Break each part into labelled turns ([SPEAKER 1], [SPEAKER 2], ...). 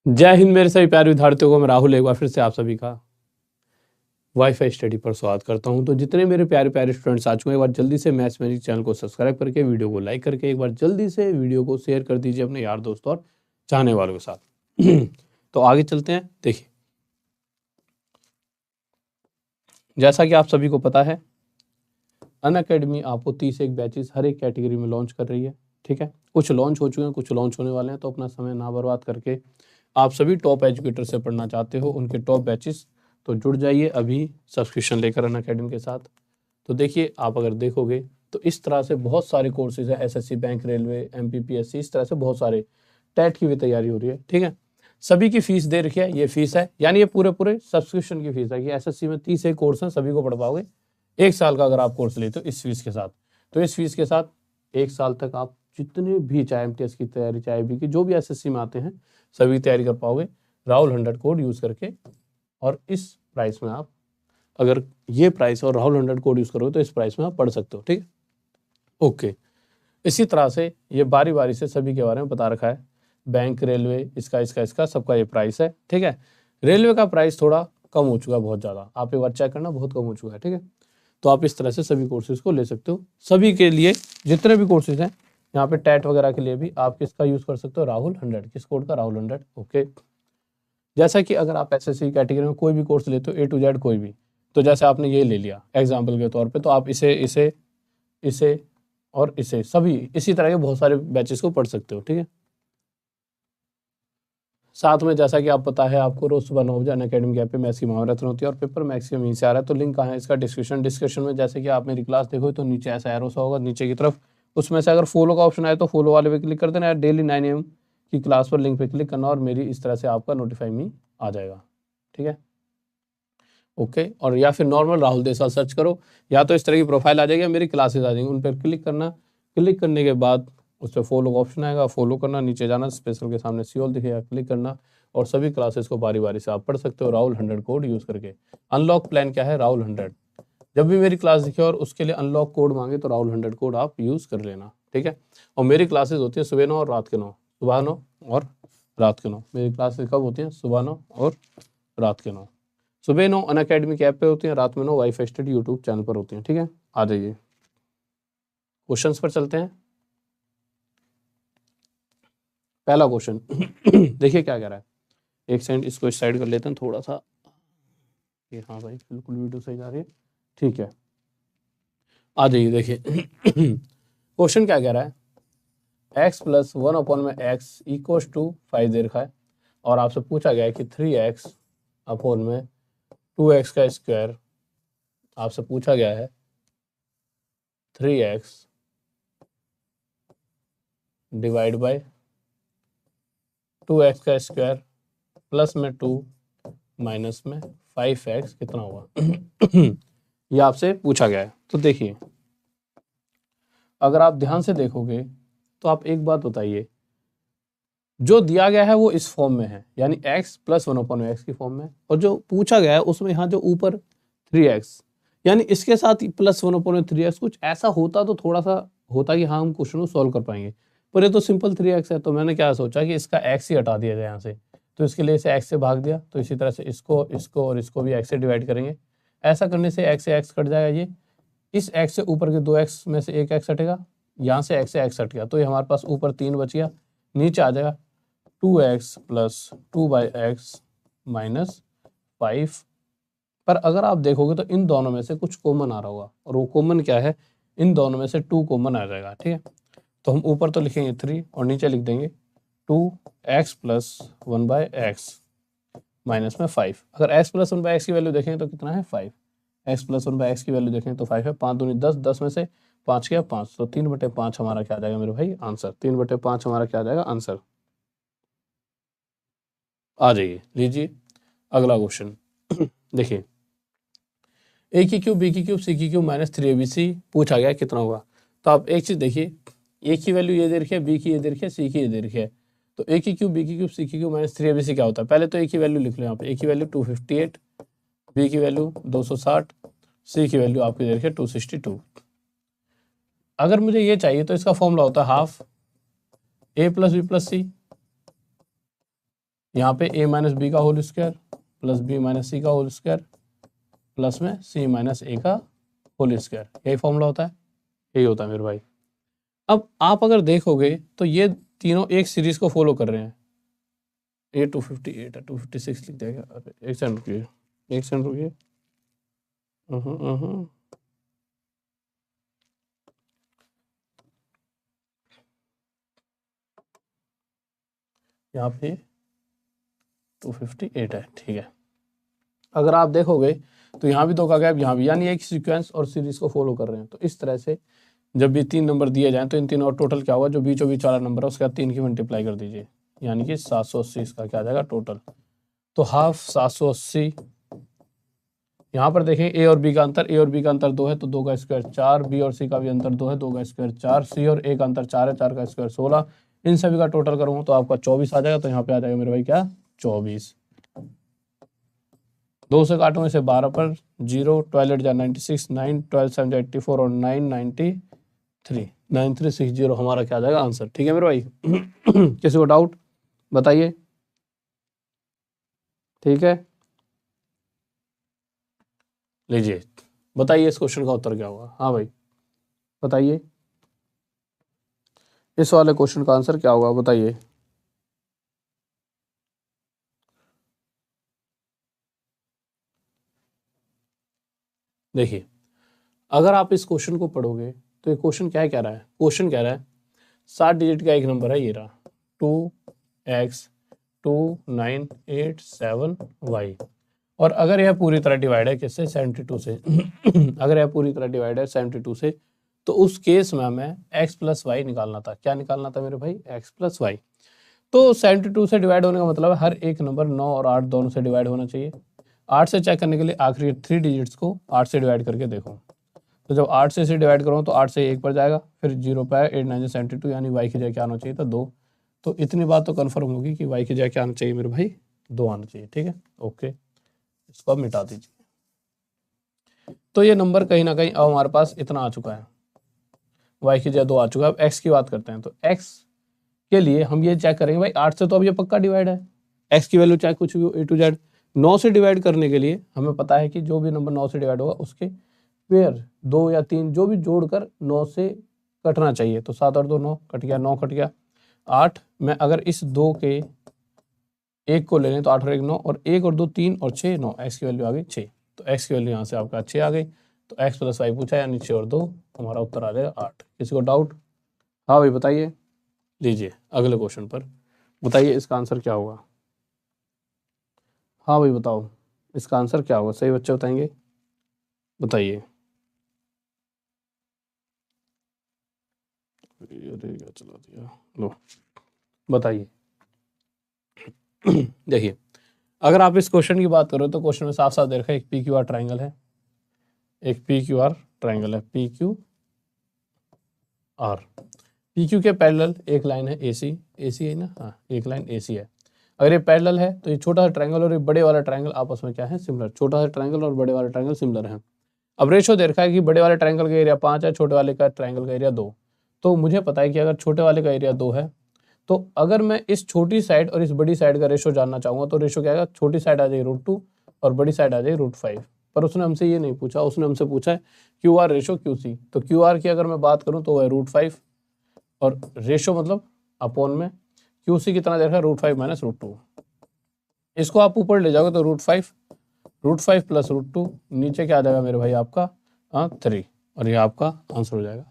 [SPEAKER 1] जय हिंद मेरे सभी प्यारे विद्यार्थियों को। मैं राहुल एक बार फिर से आप सभी का वाईफाई स्टडी पर स्वागत करता हूं। तो जितने मेरे प्यारे प्यारे स्टूडेंट्स आ चुके हैं, एक बार जल्दी से मैथ्स मैजिक चैनल को सब्सक्राइब करके वीडियो को लाइक करके एक बार जल्दी से वीडियो को शेयर कर दीजिए अपने यार दोस्त और चाहने वालों के साथ। तो आगे चलते हैं। देखिए, जैसा कि आप सभी को पता है, अनअकैडमी आपको 31 बैचेस हर एक कैटेगरी में लॉन्च कर रही है। ठीक है, कुछ लॉन्च हो चुके हैं, कुछ लॉन्च होने वाले हैं। तो अपना समय ना बर्बाद करके आप सभी टॉप एजुकेटर से पढ़ना चाहते हो, उनके टॉप बैचेस, तो जुड़ जाइए अभी सब्सक्रिप्शन लेकर अनअकैडमी के साथ। तो देखिए, आप अगर देखोगे तो इस तरह से बहुत सारे कोर्सेज है, एसएससी, बैंक, रेलवे, एमपीपीएससी, इस तरह से बहुत सारे, टेट की भी तैयारी हो रही है। ठीक है, सभी की फीस दे रखी है, ये फीस है, यानी ये पूरे पूरे सब्सक्रिप्शन की फीस है कि एसएससी में 30 एक कोर्स हैं, सभी को पढ़ पाओगे 1 साल का अगर आप कोर्स लेते हो इस फीस के साथ। तो इस फीस के साथ 1 साल तक आप जितने भी, चाहे एमटीएस की तैयारी, चाहे भी की, जो भी एसएससी में आते हैं, सभी तैयारी कर पाओगे राहुल 100 कोड यूज़ करके। और इस प्राइस में आप, अगर ये प्राइस और राहुल 100 कोड यूज़ करोगे तो इस प्राइस में आप पढ़ सकते हो। ठीक है, ओके। इसी तरह से ये बारी बारी से सभी के बारे में बता रखा है। बैंक, रेलवे, इसका सबका ये प्राइस है। ठीक है, रेलवे का प्राइस थोड़ा कम हो चुका है, बहुत ज़्यादा, आप एक बार चेक करना, बहुत कम हो चुका है। ठीक है, तो आप इस तरह से सभी कोर्सेज को ले सकते हो। सभी के लिए जितने भी कोर्सेज हैं यहाँ पे, टेट वगैरह के लिए भी आप किसका यूज़ कर सकते हो, राहुल 100, किस कोड का, राहुल 100। ओके, जैसा कि अगर आप एसएससी कैटेगरी में कोई भी कोर्स लेते हो, ए टू जेड कोई भी, तो जैसे आपने ये ले लिया एग्जाम्पल के तौर पे, तो आप इसे इसे इसे और इसे, सभी इसी तरह के बहुत सारे बैचेस को पढ़ सकते हो। ठीक है, साथ में जैसा कि आप पता है, आपको रोज सुबह 9 बजे अनअकैडमी ऐप पे मैथ्स की महारत होती है और पेपर मैक्सिमम यहीं से आ रहा है। तो लिंक कहाँ है इसका, डिस्क्रिप्शन में। जैसे कि आप मेरी क्लास देखो तो नीचे ऐसा एरो सा होगा नीचे की तरफ, उसमें से अगर फॉलो का ऑप्शन आए तो फॉलो वाले पे क्लिक कर देना, डेली 9 AM की क्लास पर लिंक पे क्लिक करना और मेरी इस तरह से आपका नोटिफाई मी आ जाएगा। ठीक है, ओके। और या फिर नॉर्मल राहुल देसाल सर्च करो, या तो इस तरह की प्रोफाइल आ जाएगी, मेरी क्लासेस आ जाएंगी, उन पर क्लिक करना। क्लिक करने के बाद उस पर फॉलो का ऑप्शन आएगा, फॉलो करना, नीचे जाना, स्पेशल के सामने सियोल दिखेगा, क्लिक करना और सभी क्लासेस को बारी बारी से आप पढ़ सकते हो राहुल 100 कोड यूज़ करके। अनलॉक प्लान क्या है, राहुल 100। जब भी मेरी क्लास दिखे और उसके लिए अनलॉक कोड मांगे तो राहुल 100 कोड आप यूज़ कर लेना। ठीक है, और मेरी क्लासेस होती है सुबह 9 और रात के 9, सुबह 9 और रात के 9। मेरी क्लासेस कब होती हैं, सुबह 9 और रात के 9। सुबह 9 अनअकैडमी के ऐप पे होती हैं, रात में 9 वाईफाई स्टडी यूट्यूब चैनल पर होती हैं। ठीक है, आ जाइए क्वेश्चंस पर चलते हैं। पहला क्वेश्चन देखिए क्या कह रहा है। एक सेकंड, इसको इस साइड कर लेते हैं थोड़ा सा। ये हाँ भाई, बिल्कुल वीडियो सही जा रही है। ठीक है, आ जाइए देखिए। क्वेश्चन क्या कह रहा है, x प्लस 1 में x इक्वल टू 5 दे रखा है और आपसे पूछा गया है कि 3x अपॉन में 2x का स्क्वायर, आपसे पूछा गया है 3x डिवाइड बाय 2x का स्क्वायर प्लस में 2 माइनस में 5x कितना होगा। ये आपसे पूछा गया है। तो देखिए, अगर आप ध्यान से देखोगे तो आप एक बात बताइए, जो दिया गया है वो इस फॉर्म में है, यानी x प्लस 1/x की फॉर्म में, और जो पूछा गया है उसमें यहाँ जो ऊपर 3x, यानी इसके साथ प्लस 1/3x, कुछ ऐसा होता तो थोड़ा सा होता कि हाँ हम क्वेश्चन को सॉल्व कर पाएंगे, पर ये तो सिंपल 3x है। तो मैंने क्या सोचा कि इसका x ही हटा दिया जाए यहाँ से, तो इसके लिए इसे x से भाग दिया। तो इसी तरह से इसको इसको और इसको भी x से डिवाइड करेंगे। ऐसा करने से x से x कट जाएगा, ये इस x से ऊपर के 2x में से एक x हटेगा, यहाँ से x से x हट गया, तो ये हमारे पास ऊपर 3 बच गया, नीचे आ जाएगा 2x प्लस 2/x माइनस 5। पर अगर आप देखोगे तो इन दोनों में से कुछ कॉमन आ रहा होगा, और वो कॉमन क्या है, इन दोनों में से 2 कॉमन आ जाएगा। ठीक है, तो हम ऊपर तो लिखेंगे 3 और नीचे लिख देंगे 2x प्लस 1/x माइनस में 5। अगर x प्लस 1/x की वैल्यू देखें तो कितना है, 5। x प्लस 1/x की वैल्यू देखें तो 5 है। 5 दूनी 10, 10 में से 5 गया 5, तो 3/5 हमारा क्या आ जाएगा मेरे भाई, आंसर। 3/5 हमारा क्या आ जाएगा, आंसर। आ जाइए, लीजिए अगला क्वेश्चन। देखिए, ए की क्यूब, बी की क्यूब, सी की क्यूब माइनस 3abc पूछा गया कितना होगा। तो आप एक चीज देखिए, ए की वैल्यू ये दे रखी है, बी की ये दे रखी है, सी की ये दे रखी है। तो ए की क्यूब, बी की क्यूब, सी की क्यूब माइनस 3abc क्या होता है। पहले तो ए की वैल्यू लिख लो यहाँ पे, ए की वैल्यू 258, बी की वैल्यू 260, सी की वैल्यू आपकी दे रखी है 262। अगर मुझे ये चाहिए तो इसका फॉर्मूला होता है half a plus b plus c, यहाँ पे a माइनस बी का whole square plus b minus c का होल स्क्वायर प्लस में c माइनस ए का होल स्क्वायर, यही फॉर्मूला होता है, यही होता है मेरे भाई। अब आप अगर देखोगे तो ये तीनों एक सीरीज को फॉलो कर रहे हैं। ये 258 है, 256 लिख देगा। अरे एक सेकंड रुकिए, एक सेकंड रुकिए। यहाँ पे 258 है, ठीक है। अगर आप देखोगे तो यहाँ भी 2 का गैप, यहाँ भी, यानी एक सीक्वेंस और सीरीज को फॉलो कर रहे हैं। तो इस तरह से जब भी 3 नंबर दिए जाएं तो इन तीनों और टोटल क्या होगा, जो बीचों बीच वाला नंबर है उसके बाद 3 की मल्टीप्लाई कर दीजिए, यानी कि 780 इसका क्या आ जाएगा टोटल। तो हाफ 780, यहाँ पर देखें ए और बी का अंतर, ए और बी का अंतर 2 है तो 2 का स्क्वायर 4, बी और सी का भी अंतर 2 है, 2 का स्क्वायर 4, सी और ए का अंतर 4 है, 4 का स्क्वायर 16। इन सभी का टोटल करूँगा तो आपका 24 आ जाएगा। तो यहाँ पे आ जाएगा मेरे भाई क्या 24। 2 से काटूंगे इसे 12 पर, 0, 12 8 96, 9, 12 7 84 और 9 93, 9360 हमारा क्या आ जाएगा आंसर। ठीक है मेरे भाई। किसी को डाउट बताइए, ठीक है, लीजिए बताइए इस क्वेश्चन का उत्तर क्या होगा। हाँ भाई बताइए, इस वाले क्वेश्चन का आंसर क्या होगा बताइए। देखिए अगर आप इस क्वेश्चन को पढ़ोगे तो ये क्वेश्चन क्या कह रहा है, क्वेश्चन कह रहा है 7 डिजिट का एक नंबर है, ये रहा 2x2987y, और अगर यह पूरी तरह डिवाइड है किससे, 72 से। अगर यह पूरी तरह डिवाइड है 72 से, तो उस केस में हमें x प्लस वाई निकालना था। क्या निकालना था मेरे भाई, x प्लस वाई। तो 72 से डिवाइड होने का मतलब है हर एक नंबर 9 और 8 दोनों से डिवाइड होना चाहिए। 8 से चेक करने के लिए आखिरी 3 डिजिट्स को 8 से डिवाइड करके देखो। तो जब 8 से इसे डिवाइड करो तो 8 से 1 पर जाएगा, फिर 0 पे 8 9 72, यानी y की जगह क्या आना चाहिए था 2। तो इतनी बात तो कन्फर्म होगी कि y की जगह क्या आना चाहिए मेरे भाई 2 आना चाहिए। ठीक है, ओके, इसको अब मिटा दीजिए। तो ये नंबर कहीं ना कहीं अब हमारे पास इतना आ चुका है, y की जगह 2 आ चुका है। अब x की बात करते हैं, तो x के लिए हम ये चेक करेंगे भाई 8 से तो अब ये पक्का डिवाइड है, x की वैल्यू चाहे कुछ भी हो, A to Z। 9 से डिवाइड करने के लिए हमें पता है कि जो भी नंबर 9 से डिवाइड होगा उसके पेयर 2 या 3 जो भी जोड़कर 9 से कटना चाहिए। तो 7 और 2 9 कट गया, 9 कट गया, 8 में अगर इस 2 के 1 को ले लें तो 8 और 1 9, और 1 और 2 3 और 6 9, x की वैल्यू आ गई 6। तो x की वैल्यू यहाँ से आपका 6 आ गई। तो x प्लस वाई पूछा, यानी 6 और 2 हमारा उत्तर आ जाएगा 8। किसी को डाउट? हाँ भाई बताइए, लीजिए अगले क्वेश्चन पर बताइए इसका आंसर क्या होगा। हाँ भाई बताओ इसका आंसर क्या होगा, सही बच्चे बताएंगे, बताइए। अरे क्या चला दिया, लो बताइए। देखिए अगर आप इस क्वेश्चन की बात करो तो क्वेश्चन में साफ साफ दे रखा है एक पी क्यू आर ट्राइंगल है, एक पी क्यू आर ट्राइंगल है, P Q R. P Q के पैरेलल एक लाइन है ए सी, ए सी है ना, हाँ एक लाइन ए सी है। अगर ये पैरेलल है तो ये छोटा सा ट्राइंगल और ये बड़े वाला ट्राइंगल आपस में क्या है, सिमिलर। छोटा सा ट्राइंगल और बड़े वाला ट्राइंगल सिमिलर है। अब रेशो दे रखा है कि बड़े वाले ट्राइंगल का एरिया 5 है, छोटे वाले का ट्राइंगल का एरिया 2। तो मुझे पता है कि अगर छोटे वाले का एरिया 2 है तो अगर मैं इस छोटी साइड और इस बड़ी साइड का रेशो जानना चाहूँगा तो रेशो क्या आएगा, छोटी साइड आ जाएगी √2 और बड़ी साइड आ जाएगी √5। पर उसने हमसे ये नहीं पूछा, उसने हमसे पूछा है Q R ratio Q C. तो क्यू आर की अगर मैं बात करूँ तो वह है √5 और रेशो मतलब अपॉन में क्यू सी कितना दे रखा है, √5 माइनस √2। इसको आप ऊपर ले जाओगे तो √5 प्लस √2, नीचे क्या आ जाएगा मेरे भाई आपका 3, और ये आपका आंसर हो जाएगा।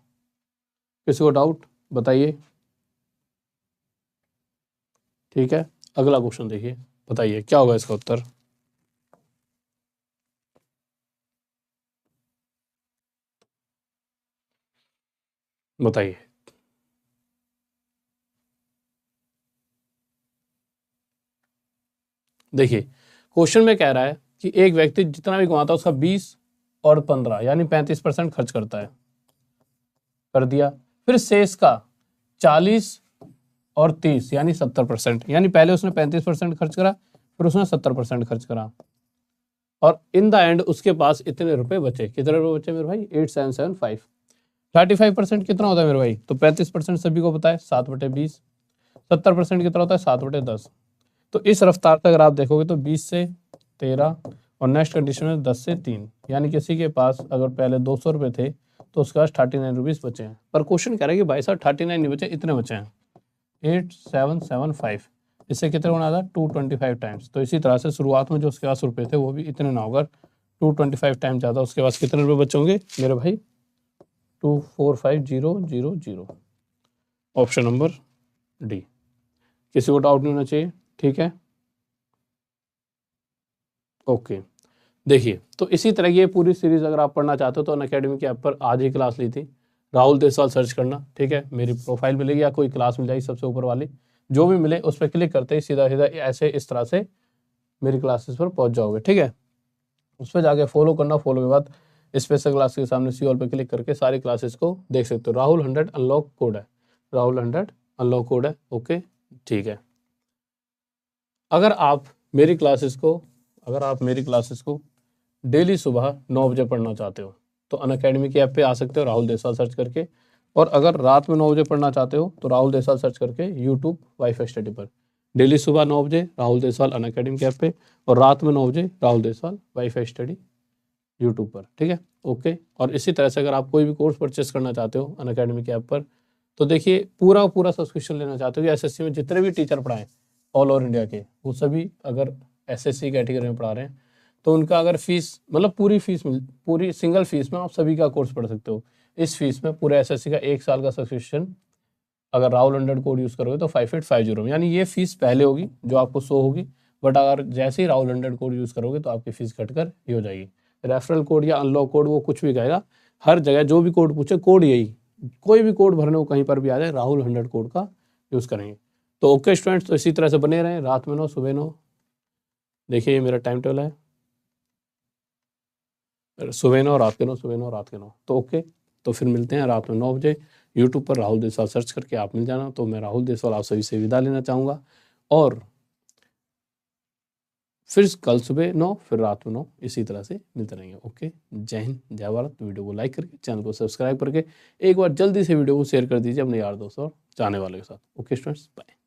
[SPEAKER 1] किसी को डाउट बताइए, ठीक है। अगला क्वेश्चन देखिए, बताइए क्या होगा इसका उत्तर। बताइए। देखिए क्वेश्चन में कह रहा है कि एक व्यक्ति जितना भी कमाता है उसका 20 और 15 यानी 35% खर्च करता है, कर दिया। फिर शेष का 40 और 30 यानी 70%, यानी पहले उसने 35% खर्च करा, फिर उसने 70% खर्च करा, और इन द एंड उसके पास इतने रुपए बचे। कितने रुपए बचे मेरे भाई, 8775। 35% कितना होता है मेरे भाई, तो 35% सभी को पता है 7/20। 70% कितना होता है 7/10। तो इस रफ्तार से अगर आप देखोगे तो 20 से 13 और नेक्स्ट कंडीशन है 10 से 3, यानी किसी के पास अगर पहले 200 रुपये थे तो उसके पास 39 रुपीज़ बचे हैं। पर क्वेश्चन कह रहा है कि भाई साहब 39 नहीं बचे, इतने बचे हैं 8775। इससे कितने गुना था 225 टाइम्स। तो इसी तरह से शुरुआत में जो उसके पास रुपये थे वो भी इतने ना होगा, 225 टाइम्स ज़्यादा उसके पास कितने रुपये बचे होंगे मेरे भाई 245000। Option number D. किसी को डाउट नहीं होना चाहिए, ठीक है, ओके। देखिए, तो इसी तरह की ये पूरी सीरीज अगर आप पढ़ना चाहते हो तो अनअकैडमी के ऐप पर आज ही क्लास ली थी, राहुल देसवाल सर्च करना, ठीक है, मेरी प्रोफाइल मिलेगी या कोई क्लास मिल जाएगी सबसे ऊपर वाली, जो भी मिले उस पर क्लिक करते ही सीधा सीधा ऐसे इस तरह से मेरी क्लासेस पर पहुंच जाओगे, ठीक है। उस पर जाके फॉलो करना, फॉलो के बाद स्पेशल क्लास के सामने सी ऑल पे क्लिक करके सारी क्लासेस को देख सकते हो। राहुल 100 अनलॉक कोड है, राहुल 100 अनलॉक कोड है, ओके, ठीक है। अगर आप मेरी क्लासेस को डेली सुबह 9 बजे पढ़ना चाहते हो तो अनअकैडमी की ऐप पे आ सकते हो राहुल देसवाल सर्च करके, और अगर रात में 9 बजे पढ़ना चाहते हो तो राहुल देसवाल सर्च करके यूट्यूब वाईफाई स्टडी पर। डेली सुबह 9 बजे राहुल देसवाल अनअकैडमी के ऐप पे, और रात में 9 बजे Rahul Deswal wifi study YouTube पर, ठीक है, ओके। और इसी तरह से अगर आप कोई भी कोर्स परचेस करना चाहते हो अनअकैडमी के ऐप पर तो देखिए पूरा सब्सक्रिप्शन लेना चाहते हो कि एसएससी में जितने भी टीचर पढ़ाएं ऑल ओवर इंडिया के, वो सभी अगर एसएससी कैटेगरी में पढ़ा रहे हैं तो उनका अगर फीस मतलब पूरी सिंगल फीस में आप सभी का कोर्स पढ़ सकते हो। इस फीस में पूरे एसएससी का 1 साल का सब्सक्रिप्शन अगर राहुल 100 कोड यूज़ करोगे तो 5850 में, यानी ये फीस पहले होगी जो आपको शो होगी, बट अगर जैसे ही राहुल 100 कोड यूज़ करोगे तो आपकी फीस घटकर ये हो जाएगी। रेफरल कोड या अनलॉक कोड वो कुछ भी कहेगा, हर जगह जो भी कोड पूछे कोड यही, कोई भी कोड भरने को कहीं पर भी आ जाए राहुल 100 कोड का यूज़ करेंगे। तो ओके स्टूडेंट्स, तो इसी तरह से बने रहें, रात में 9 सुबह 9। देखिए ये मेरा टाइम टेबल है, सुबह 9 रात के 9, सुबह 9 रात के 9। तो ओके, तो फिर मिलते हैं रात में 9 बजे यूट्यूब पर राहुल देसवाल सर्च करके आप मिल जाना। तो मैं राहुल देसवाल आप सभी से विदा लेना चाहूँगा, और फिर कल सुबह 9 फिर रात में 9 इसी तरह से मिलते रहेंगे। ओके, जय हिंद, जय भारत। वीडियो को लाइक करके चैनल को सब्सक्राइब करके एक बार जल्दी से वीडियो को शेयर कर दीजिए अपने यार दोस्तों और चाहने वालों के साथ। Okay students, bye.